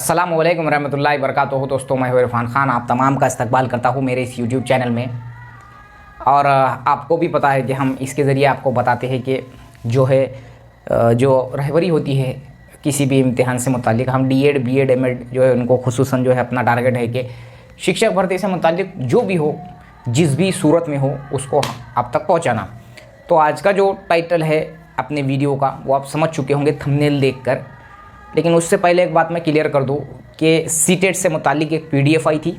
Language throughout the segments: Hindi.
अस्सलाम वालेकुम रहमतुल्लाहि वबरकातुहू। दोस्तों, मैं हूं इरफान खान, आप तमाम का इस्तकबाल करता हूं मेरे इस यूट्यूब चैनल में। और आपको भी पता है कि हम इसके ज़रिए आपको बताते हैं कि जो रहबरी होती है किसी भी इम्तिहान से मुतालिक, हम डीएड बीएड एमएड जो है उनको खुसूसन जो है अपना टारगेट है कि शिक्षक भर्ती से मुतालिक जो भी हो, जिस भी सूरत में हो, उसको आप तक पहुँचाना। तो आज का जो टाइटल है अपने वीडियो का वो आप समझ चुके होंगे थंबनेल देखकर। लेकिन उससे पहले एक बात मैं क्लियर कर दूं कि सीटेट से मुतालिक एक पीडीएफ आई थी।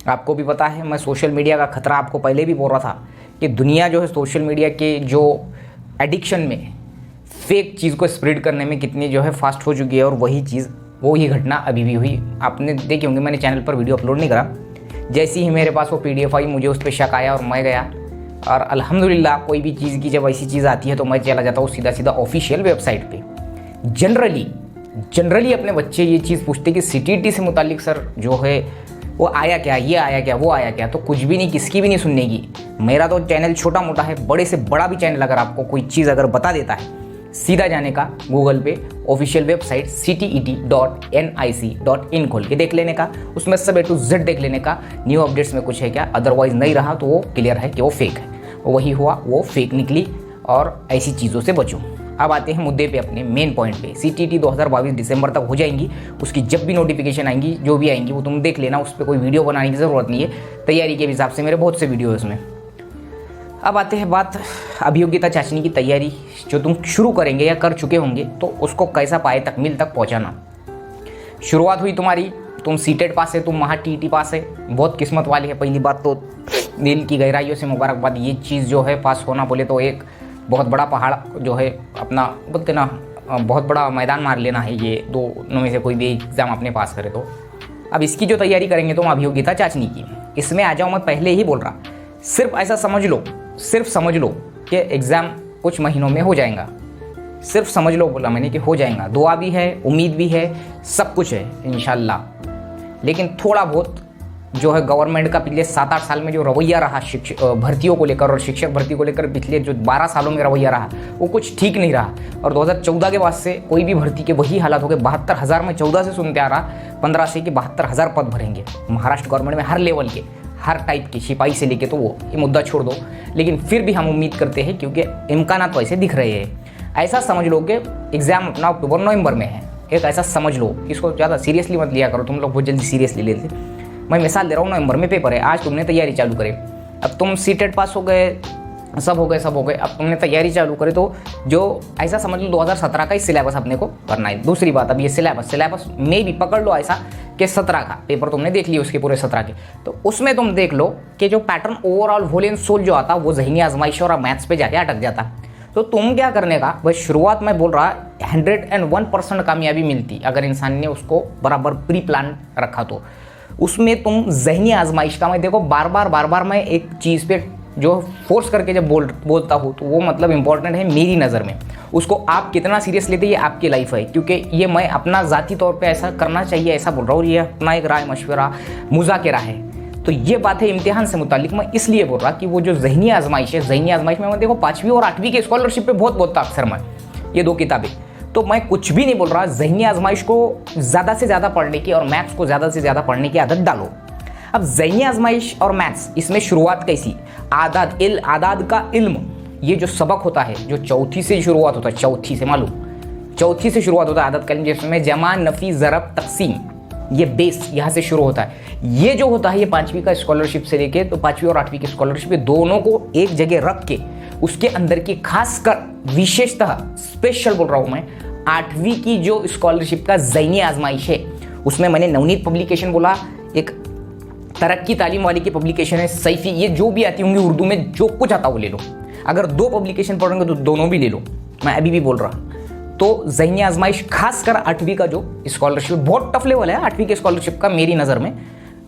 आपको भी पता है, मैं सोशल मीडिया का ख़तरा आपको पहले भी बोल रहा था कि दुनिया जो है सोशल मीडिया के जो एडिक्शन में फेक चीज़ को स्प्रेड करने में कितनी जो है फास्ट हो चुकी है। और वही घटना अभी भी हुई। आपने देखी होंगे, मैंने चैनल पर वीडियो अपलोड नहीं करा। जैसे ही मेरे पास वो पीडीएफ आई, मुझे उस पर शक आया और मैं गया। और अल्हम्दुलिल्लाह कोई भी चीज़ की जब ऐसी चीज़ आती है तो मैं चला जाता हूँ सीधा ऑफिशियल वेबसाइट पर। जनरली अपने बच्चे ये चीज़ पूछते कि सीटीटी से मुतालिक सर जो है वो आया क्या, ये आया क्या, वो आया क्या। तो कुछ भी नहीं, किसकी भी नहीं सुनने की। मेरा तो चैनल छोटा मोटा है, बड़े से बड़ा भी चैनल अगर आपको कोई चीज़ अगर बता देता है, सीधा जाने का गूगल पे ऑफिशियल वेबसाइट ctet.nic.in खोल के देख लेने का। उसमें सब A to Z देख लेने का, न्यू अपडेट्स में कुछ है क्या। अदरवाइज नहीं रहा तो वो क्लियर है कि वो फेक है। वही हुआ, वो फेक निकली और ऐसी चीज़ों से बचो। अब आते हैं मुद्दे पे, अपने मेन पॉइंट पे। सीटीटी 2022 दिसंबर तक हो जाएंगी। उसकी जब भी नोटिफिकेशन आएंगी, जो भी आएंगी, वो तुम देख लेना। उस पर कोई वीडियो बनाने की ज़रूरत नहीं है। तैयारी के हिसाब से मेरे बहुत से वीडियो है उसमें। अब आते हैं बात अभियोग्यता चाचनी की तैयारी जो तुम शुरू करेंगे या कर चुके होंगे, तो उसको कैसा पाए तकमील तक पहुँचाना। शुरुआत हुई तुम्हारी, तुम सीटेट पास है, तुम महा टीटी पास है, बहुत किस्मत वाली है। पहली बात तो दिल की गहराइयों से मुबारकबाद। ये चीज़ जो है पास होना बोले तो एक बहुत बड़ा पहाड़ जो है अपना बोलते ना, बहुत बड़ा मैदान मार लेना है। ये दोनों में से कोई भी एग्ज़ाम अपने पास करे तो। अब इसकी जो तैयारी करेंगे तुम अभियोग्यता चाचनी की, इसमें आ जाओ। मैं पहले ही बोल रहा, सिर्फ ऐसा समझ लो कि एग्ज़ाम कुछ महीनों में हो जाएगा। सिर्फ समझ लो बोला मैंने कि हो जाएगा। दुआ भी है, उम्मीद भी है, सब कुछ है इंशाल्लाह। लेकिन थोड़ा बहुत जो है गवर्नमेंट का पिछले 7-8 साल में जो रवैया रहा भर्तियों को लेकर और शिक्षक भर्ती को लेकर, पिछले जो 12 सालों में रवैया रहा, वो कुछ ठीक नहीं रहा। और 2014 के बाद से कोई भी भर्ती के वही हालात हो गए। 72,000 में 14 से सुनते आ रहा, 15 से कि 72,000 पद भरेंगे महाराष्ट्र गवर्नमेंट में, हर लेवल के, हर टाइप के, सिपाही से लेके। तो वो ये मुद्दा छोड़ दो। लेकिन फिर भी हम उम्मीद करते हैं क्योंकि इम्कानात वैसे दिख रहे हैं। ऐसा समझ लो कि एग्ज़ाम अपना अक्टूबर नवंबर में है। एक ऐसा समझ लो, इसको ज़्यादा सीरियसली मत लिया करो। तुम लोग बहुत जल्दी सीरियसली लेते। मैं मिसाल दे रहा हूँ, नवंबर में पेपर है, आज तुमने तैयारी चालू करे। अब तुम सीटेट पास हो गए, सब हो गए। अब तुमने तैयारी चालू करे तो जो ऐसा समझ लो 2017 का ही सिलेबस अपने को करना है। दूसरी बात, अब ये सिलेबस में भी पकड़ लो ऐसा कि 17 का पेपर तुमने देख लिया, उसके पूरे 17 के, तो उसमें तुम देख लो कि जो pattern overall whole and soul जो आता वो ज़हनी आजमाइश और मैथ्स पे जाके अटक जाता। तो तुम क्या करने का, बस शुरुआत में बोल रहा 101% कामयाबी मिलती अगर इंसान ने उसको बराबर प्री प्लान रखा। तो उसमें तुम ज़हनी आजमाइश का, मैं देखो बार बार मैं एक चीज़ पे जो फोर्स करके जब बोलता हूँ तो वो मतलब इंपॉर्टेंट है मेरी नज़र में। उसको आप कितना सीरियस लेते, ये आपकी लाइफ है। क्योंकि ये मैं अपना ज़ाती तौर पे ऐसा करना चाहिए ऐसा बोल रहा हूँ, ये अपना एक राय मशवरा मुज़ाकिरा है। तो ये बात है इम्तिहान से मुतालिक। मैं इसलिए बोल रहा कि वो जो ज़हनी आजमाइश है, ज़हनी आजमाइश में मैं देखो 5वीं और 8वीं के स्कॉलरशिप पे बहुत बोलता अक्सर मैं, ये 2 किताबें। तो मैं कुछ भी नहीं बोल रहा, ज़हनी आजमाइश को ज़्यादा से ज़्यादा पढ़ने की और मैथ्स को ज़्यादा से ज़्यादा पढ़ने की आदत डालो। अब ज़हनी आजमाइश और मैथ्स, इसमें शुरुआत कैसी, आदाद का इल्म, ये जो सबक होता है जो चौथी से शुरुआत होता है, चौथी से शुरुआत होता है आदत का इल्म, जिसमें जमा, नफ़ी, ज़रब, तकसीम, ये बेस यहाँ से शुरू होता है। ये जो होता है ये 5वीं का स्कॉलरशिप से लेके तो 5वीं और 8वीं की स्कॉलरशिप, दोनों को एक जगह रख के उसके अंदर की खासकर विशेषतः स्पेशल बोल रहा हूँ मैं, 8वीं की जो स्कॉलरशिप का ज़हनी आजमाइश है, उसमें मैंने नवनीत पब्लिकेशन बोला, एक तरक्की तालीम वाली की पब्लिकेशन है सैफी, ये जो भी आती होंगी उर्दू में, जो कुछ आता वो ले लो। अगर 2 पब्लिकेशन पढ़ोगे तो दोनों भी ले लो, मैं अभी भी बोल रहा। तो ज़हनी आजमाइश खासकर 8वीं का जो स्कॉलरशिप बहुत टफ लेवल है 8वीं के स्कॉलरशिप का मेरी नज़र में।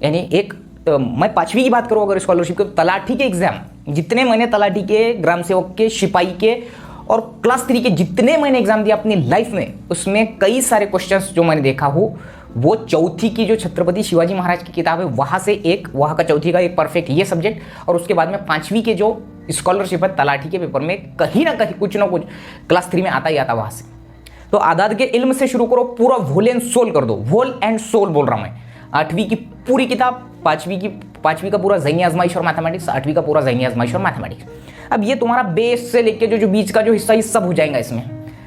यानी एक मैं 5वीं की बात करूँ अगर स्कॉलरशिप के, तो तलाठी के एग्जाम जितने मैंने, तलाठी के, ग्राम सेवक के, सिपाही के और क्लास 3 के जितने मैंने एग्जाम दिया अपनी लाइफ में, उसमें कई सारे क्वेश्चंस जो मैंने देखा हो, वो चौथी की जो छत्रपति शिवाजी महाराज की किताब है वहाँ से एक, वहाँ का चौथी का एक परफेक्ट ये सब्जेक्ट, और उसके बाद में 5वीं के जो स्कॉलरशिप है तलाठी के पेपर में कहीं ना कहीं कुछ ना कुछ क्लास 3 में आता ही आता वहाँ से। तो आदाद के इल्म से शुरू करो, पूरा वोल एंड सोल कर दो, वोल एंड सोल बोल रहा हूं मैं। 8वीं की पूरी किताब, 5वीं का पूरा ज़हनी आजमाइश और मैथमेटिक्स, 8वीं का पूरा ज़हनी आजमाइश और मैथमेटिक्स। अब ये तुम्हारा बेस से लेके जो बीच का जो हिस्सा, ये सब हो जाएगा इसमें।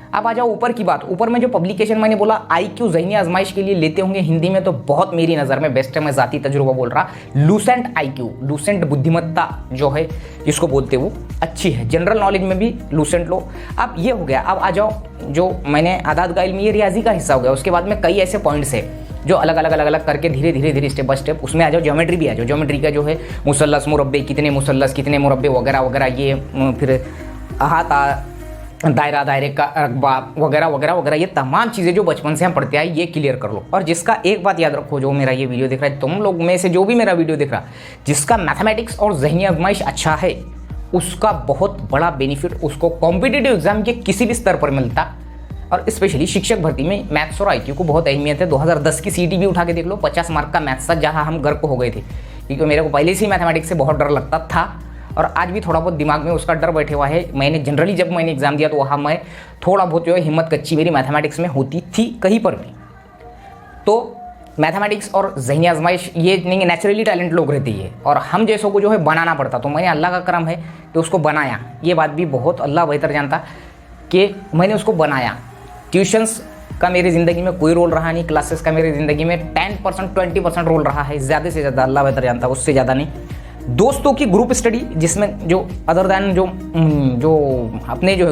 अब आ जाओ ऊपर की बात। ऊपर में जो पब्लिकेशन मैंने बोला IQ ज़हनी आजमाइश के लिए लेते होंगे हिंदी में, तो बहुत मेरी नज़र में बेस्ट है, मैं ज़ाती तजुर्बा बोल रहा। लूसेंट IQ, लूसेंट बुद्धिमत्ता जो है जिसको बोलते वो अच्छी है। जनरल नॉलेज में भी लूसेंट लो। अब ये हो गया। अब आ जाओ जो मैंने आदाद का इल्म, ये रियाजी का हिस्सा हो गया। उसके बाद में कई ऐसे पॉइंट्स है जो अलग अलग करके धीरे धीरे स्टेप बाय स्टेप उसमें आ जाओ। ज्योमेट्री भी आ जाओ। ज्योमेट्री का जो है मुसल्लस, मुरब्बे, कितने मुसल्लस, कितने मुरब्बे वगैरह वगैरह, ये फिर अहाता, दायरा, दायरे का रकबा वगैरह वगैरह वगैरह, ये तमाम चीज़ें जो बचपन से हम पढ़ते आए, ये क्लियर कर लो। और जिसका एक बात याद रखो, जो मेरा ये वीडियो देख रहा है, तुम लोग में से जो भी मेरा वीडियो देख रहा, जिसका मैथमेटिक्स और ज़हनी आजमाइश अच्छा है, उसका बहुत बड़ा बेनिफिट उसको कॉम्पिटिटिव एग्जाम के किसी भी स्तर पर मिलता। और स्पेशली शिक्षक भर्ती में मैथ्स और IQ को बहुत अहमियत है। 2010 की CET भी उठा के देख लो, 50 मार्क का मैथ्स था, जहाँ हम गर्क हो गए थे, क्योंकि मेरे को पहले से ही मैथमेटिक्स से बहुत डर लगता था और आज भी थोड़ा बहुत दिमाग में उसका डर बैठे हुआ है। मैंने जनरली जब मैंने एग्जाम दिया तो वहाँ मैं थोड़ा बहुत जो है हिम्मत कच्ची मेरी मैथमेटिक्स में होती थी कहीं पर भी। तो मैथमेटिक्स और ज़हनी आजमाइश ये नहीं, नेचुरली टैलेंट लोग रहते ही है और हम जैसों को जो है बनाना पड़ता। तो मैंने, अल्लाह का करम है कि उसको बनाया। ये बात भी बहुत अल्लाह बेहतर जानता कि मैंने उसको बनाया। ट्यूशन्स का मेरी ज़िंदगी में कोई रोल रहा नहीं, क्लासेस का मेरी ज़िंदगी में 10% 20% रोल रहा है, ज़्यादा से ज़्यादा, अल्लाह बेहतर जानता, उससे ज़्यादा नहीं। दोस्तों की ग्रुप स्टडी, जिसमें जो अदर दैन जो अपने जो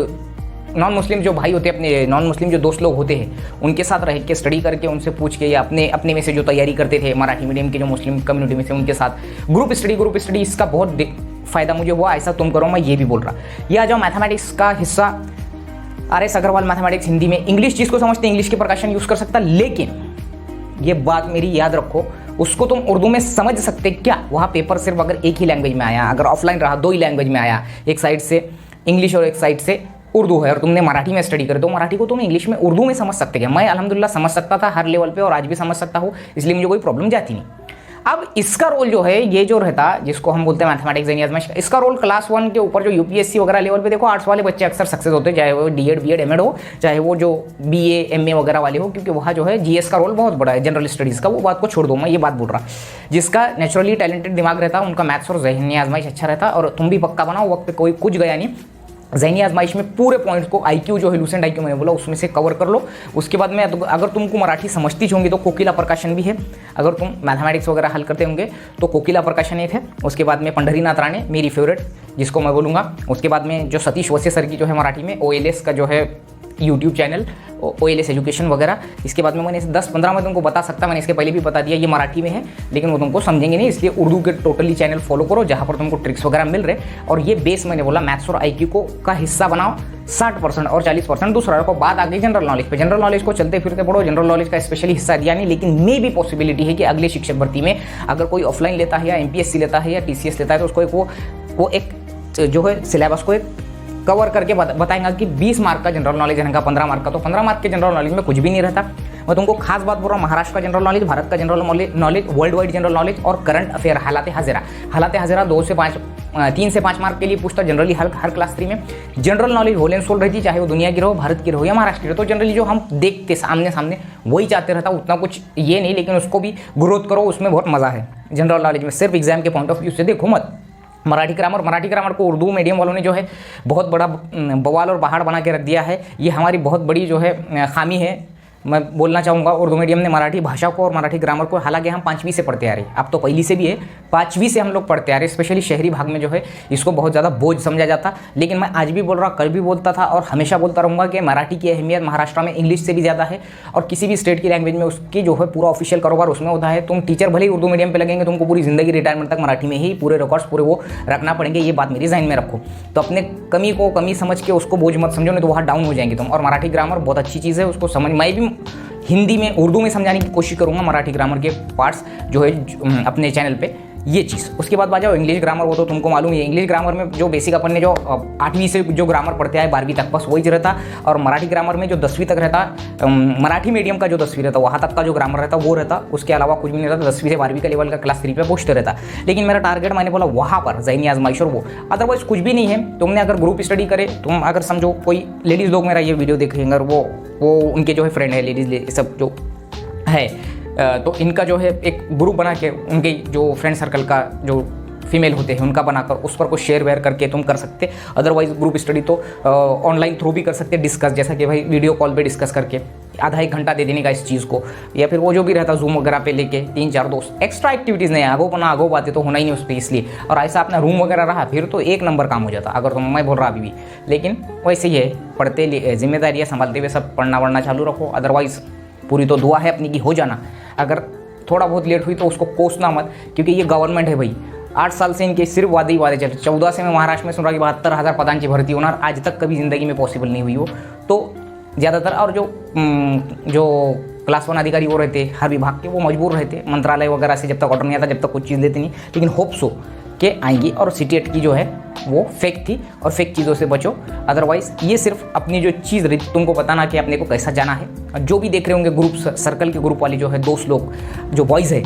नॉन मुस्लिम जो भाई होते हैं, अपने नॉन मुस्लिम जो दोस्त लोग होते हैं, उनके साथ रह के स्टडी करके उनसे पूछ के, या अपने में से जो तैयारी करते थे मराठी मीडियम के जो मुस्लिम कम्युनिटी में से, उनके साथ ग्रुप स्टडी, इसका बहुत फ़ायदा मुझे हुआ। ऐसा तुम करो, मैं ये भी बोल रहा। ये आ जाओ मैथमेटिक्स का हिस्सा। RS अग्रवाल मैथमेटिक्स हिंदी में, इंग्लिश जिसको समझते हैं इंग्लिश के प्रकाशन यूज़ कर सकता, लेकिन ये बात मेरी याद रखो, उसको तुम उर्दू में समझ सकते क्या? वहाँ पेपर सिर्फ अगर एक ही लैंग्वेज में आया, अगर ऑफलाइन रहा 2 ही लैंग्वेज में आया, एक साइड से इंग्लिश और एक साइड से उर्दू है, और तुमने मराठी में स्टडी करे, तो मराठी को तुम इंग्लिश में उर्दू में समझ सकते क्या? मैं अल्हम्दुलिल्लाह समझ सकता था हर लेवल पे, और आज भी समझ सकता हूँ, इसलिए मुझे कोई प्रॉब्लम जाती नहीं। अब इसका रोल जो है, ये जो रहता, जिसको हम बोलते हैं मैथमेटिक्स ज़हनी आजमाइश, इसका रोल क्लास 1 के ऊपर जो UPSC वगैरह लेवल पे, देखो आर्ट्स वाले बच्चे अक्सर सक्सेस होते हैं, चाहे वो D.Ed B.Ed M.Ed हो, चाहे वो जो BA MA वगैरह वाले हो, क्योंकि वहाँ जो है GS का रोल बहुत बड़ा है, जनरल स्टडीज़ का। वो बात को छोड़ दो, मैं ये बात बोल रहा, जिसका नेचुरली टैलेंटेड दिमाग रहता, उनका मैथ्स और ज़हनी आजमाइश अच्छा रहता। और तुम भी पक्का बनाओ, वक्त पे कोई कुछ गया नहीं। ज़हनी आजमाइश में पूरे पॉइंट्स को, IQ जो है लूसेंट IQ मैंने बोला, उसमें से कवर कर लो। उसके बाद में अगर तुमको मराठी समझती होंगी तो कोकिला प्रकाशन भी है। अगर तुम मैथमेटिक्स वगैरह हल करते होंगे तो कोकिला प्रकाशन एक है। उसके बाद में पंढरीनाथ राणे, मेरी फेवरेट, जिसको मैं बोलूँगा। उसके बाद में जो सतीश वसे सर की जो है मराठी में OLS का जो है यूट्यूब चैनल, OLS एजुकेशन वगैरह। इसके बाद में मैंने 10-15 में तुमको बता सकता, मैंने इसके पहले भी बता दिया, ये मराठी में है, लेकिन वो तुमको समझेंगे नहीं, इसलिए उर्दू के टोटली चैनल फॉलो करो, जहाँ पर तुमको ट्रिक्स वगैरह मिल रहे। और ये बेस मैंने बोला मैथ्स और IQ को का हिस्सा बनाओ 60% और 40% दूसरा रखो। बात आ गई जनरल नॉलेज पे। जनरल नॉलेज को चलते फिरते पढ़ो, जनरल नॉलेज का स्पेशली हिस्सा दिया नहीं, लेकिन मे भी पॉसिबिलिटी है कि अगले शिक्षक भर्ती में अगर कोई ऑफलाइन लेता है, या MPSC लेता है, या TCS लेता है, तो उसको वो एक जो है सिलेबस को एक कवर करके बताएंगा कि 20 मार्क का जनरल नॉलेज रहेगा, 15 मार्क का। तो 15 मार्क के जनरल नॉलेज में कुछ भी नहीं रहता। मैं तुमको खास बात बोल रहा हूँ, महाराष्ट्र का जनरल नॉलेज, भारत का general knowledge, world wide general knowledge और करंट अफेयर, हालात हाजिरा 3 से 5 मार्क के लिए पूछता जनरली हर क्लास 3 में। General knowledge whole and soul रहती, चाहे वो दुनिया की रहो, भारत की रहो या महाराष्ट्र की रहो। तो जनरली जो हम देखते सामने वही चाहते रहता, उतना कुछ ये नहीं, लेकिन उसको भी ग्रोथ करो, उसमें बहुत मज़ा है जनरल नॉलेज में। सिर्फ एग्जाम के पॉइंट ऑफ व्यू से देखो मत। मराठी ग्रामर को उर्दू मीडियम वालों ने जो है बहुत बड़ा बवाल और पहाड़ बना के रख दिया है। ये हमारी बहुत बड़ी जो है खामी है, मैं बोलना चाहूँगा। उर्दू मीडियम ने मराठी भाषा को और मराठी ग्रामर को, हालांकि हम 5वीं से पढ़ते आ रहे हैं, अब तो पहली से भी है, 5वीं से हम लोग पढ़ते आ रहे हैं। स्पेशली शहरी भाग में जो है इसको बहुत ज़्यादा बोझ समझा जाता। लेकिन मैं आज भी बोल रहा, कल भी बोलता था और हमेशा बोलता रहूँगा कि मराठी की अहमियत महाराष्ट्र में इंग्लिश से भी ज़्यादा है, और किसी भी स्टेट की लैंग्वेज में उसकी जो है पूरा ऑफिशियल कारोबार उसमें होता है। तुम टीचर भले ही उर्दू मीडियम पर लगेंगे, तुमको पूरी ज़िंदगी रिटायरमेंट तक मराठी में ही पूरे रिकॉर्ड्स पूरे वो रखना पड़ेंगे। ये बात मेरी जहन में रखो। तो अपने कमी को कमी समझ के उसको बोझ मत समझो, नहीं तो वहाँ डाउन हो जाएंगे तुम। और मराठी ग्रामर बहुत अच्छी चीज़ है, उसको समझ, मैं भी हिंदी में उर्दू में समझाने की कोशिश करूँगा मराठी ग्रामर के पार्ट्स जो है अपने चैनल पे, ये चीज़। उसके बाद जाओ इंग्लिश ग्रामर, वो तो तुमको मालूम ही है। इंग्लिश ग्रामर में जो बेसिक अपन ने जो 8वीं से जो ग्रामर पढ़ते आए 12वीं तक, बस वही रहता। और मराठी ग्रामर में जो 10वीं तक रहता, मराठी मीडियम का जो 10वीं रहता, वहाँ तक का जो ग्रामर रहता वो रहता। उसके अलावा कुछ भी नहीं रहता। 10वीं से 12वीं का लेवल का क्लास 3 पे पूछते रहता। लेकिन मेरा टारगेट मैंने बोला वहाँ पर ज़हनी आजमाइश और वो, अदरवाइज कुछ भी नहीं है। तुमने अगर ग्रुप स्टडी करे, तुम अगर समझो कोई लेडीज़ लोग मेरा ये वीडियो देखेंगे और वो वो उनके जो है फ्रेंड है लेडीज़ सब जो है, तो इनका जो है एक ग्रुप बना के उनके जो फ्रेंड सर्कल का जो फीमेल होते हैं उनका बनाकर उस पर कुछ शेयर वेयर करके तुम कर सकते। अदरवाइज ग्रुप स्टडी तो ऑनलाइन थ्रू भी कर सकते, डिस्कस, जैसा कि भाई वीडियो कॉल पे डिस्कस करके आधा एक घंटा दे देने का इस चीज़ को, या फिर वो जो भी रहता जूम वगैरह पे लेके 3-4 दोस्त, एक्स्ट्रा एक्टिविटीज़ नहीं, आगो बातें तो होना ही नहीं उस पर, इसलिए। और ऐसा अपना रूम वगैरह रहा फिर तो एक नंबर काम हो जाता, अगर तुम, मैं बोल रहा अभी भी। लेकिन वैसे ही है, पढ़ते जिम्मेदारियाँ संभालते हुए सब पढ़ना वढ़ना चालू रखो। अदरवाइज़ पूरी तो दुआ है अपनी की हो जाना, अगर थोड़ा बहुत लेट हुई तो उसको कोसना मत, क्योंकि ये गवर्नमेंट है भाई। 8 साल से इनके सिर्फ वादे ही वादे चल रहे। 14 से मैं महाराष्ट्र में सुन रहा कि 72,000 पदांची भर्ती होना, और आज तक कभी ज़िंदगी में पॉसिबल नहीं हुई हो। तो ज़्यादातर, और जो क्लास 1 अधिकारी वो रहते हर विभाग के, वो मजबूर रहते मंत्रालय वगैरह से, जब तक ऑर्डर नहीं आता, जब तक कुछ चीज़ देते नहीं। लेकिन होप्स हो कि आएंगी। और CTET की जो है वो फेक थी, और फेक चीज़ों से बचो। अदरवाइज़ ये सिर्फ अपनी जो चीज़ रही तुमको बताना कि अपने को कैसा जाना है। और जो भी देख रहे होंगे ग्रुप सर्कल के ग्रुप वाले जो है दोस्त लोग, जो बॉयज़ है,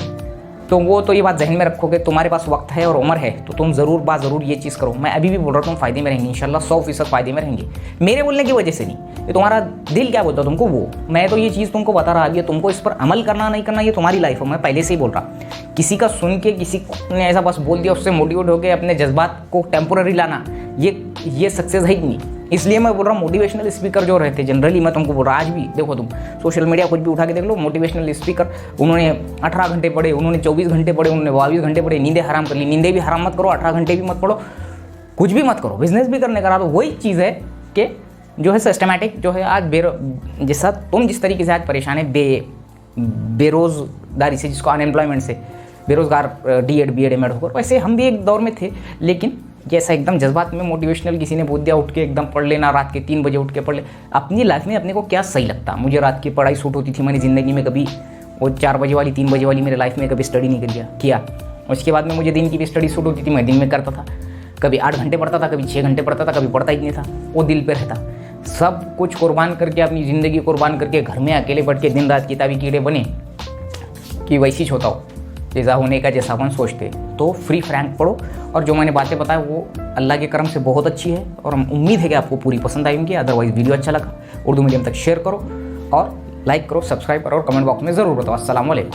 तो वो तो ये बात जहन में रखोगे, तुम्हारे पास वक्त है और उम्र है तो तुम ज़रूर ये चीज़ करो। मैं अभी भी बोल रहा हूँ तुम फ़ायदे में रहेंगे, इंशाल्लाह 100% फ़ायदे में रहेंगे, मेरे बोलने की वजह से नहीं। ये तुम्हारा दिल क्या बोलता है तुमको, वो मैं तो ये चीज़ तुमको बता रहा है, तुमको इस पर अमल करना नहीं करना ये तुम्हारी लाइफ है। मैं पहले से ही बोल रहा, किसी का सुन के किसी ने ऐसा बस बोल दिया उससे मोटिवेट होकर अपने जज्बात को टेम्पोररी लाना, ये सक्सेस है ही नहीं। इसलिए मैं बोल रहा हूँ मोटिवेशनल स्पीकर जो रहते जनरली, मैं तुमको बोल रहा, आज भी देखो तुम सोशल मीडिया कुछ भी उठा के देख लो, मोटिवेशनल स्पीकर, उन्होंने 18 घंटे पढ़े, उन्होंने 24 घंटे पढ़े, उन्होंने 22 घंटे पढ़े, नींदें हराम कर ली। नींदें भी हराम मत करो, 18 घंटे भी मत पढ़ो, कुछ भी मत करो, बिजनेस भी करने का। तो वही चीज़ है कि जो है सिस्टमैटिक जो है आज जैसा तुम जिस तरीके से आज परेशान है बेरोज़गारी से, जिसको अनएम्प्लॉयमेंट से, बेरोज़गार D.Ed B.Ed M.Ed होकर, वैसे हम भी एक दौर में थे। लेकिन जैसा एकदम जज्बात में मोटिवेशनल किसी ने बोल दिया उठ के एकदम पढ़ लेना, रात के 3 बजे उठ के पढ़ ले, अपनी लाइफ में अपने को क्या सही लगता। मुझे रात की पढ़ाई सूट होती थी, मैंने ज़िंदगी में कभी वो 4 बजे वाली 3 बजे वाली मेरे लाइफ में कभी स्टडी नहीं किया। उसके बाद में मुझे दिन की भी स्टडी सूट होती थी, मैं दिन में करता था, कभी 8 घंटे पढ़ता था, कभी 6 घंटे पढ़ता था, कभी पढ़ता ही नहीं था, वो दिल पे रहता। सब कुछ कुर्बान करके, अपनी ज़िंदगी कुर्बान करके घर में अकेले बैठ के दिन रात किताबी कीड़े बने कि वैसी होता हो जैसा होने का जैसा अपन सोचते। तो फ्री फ्रैंक पढ़ो, और जो मैंने बातें बताया वो अल्लाह के करम से बहुत अच्छी है, और हम उम्मीद है कि आपको पूरी पसंद आएंगी। अदरवाइज़ वीडियो अच्छा लगा उर्दू मीडियम तक शेयर करो, और लाइक करो, सब्सक्राइब करो, और कमेंट बॉक्स में ज़रूर बताओ। अस्सलाम वालेकुम।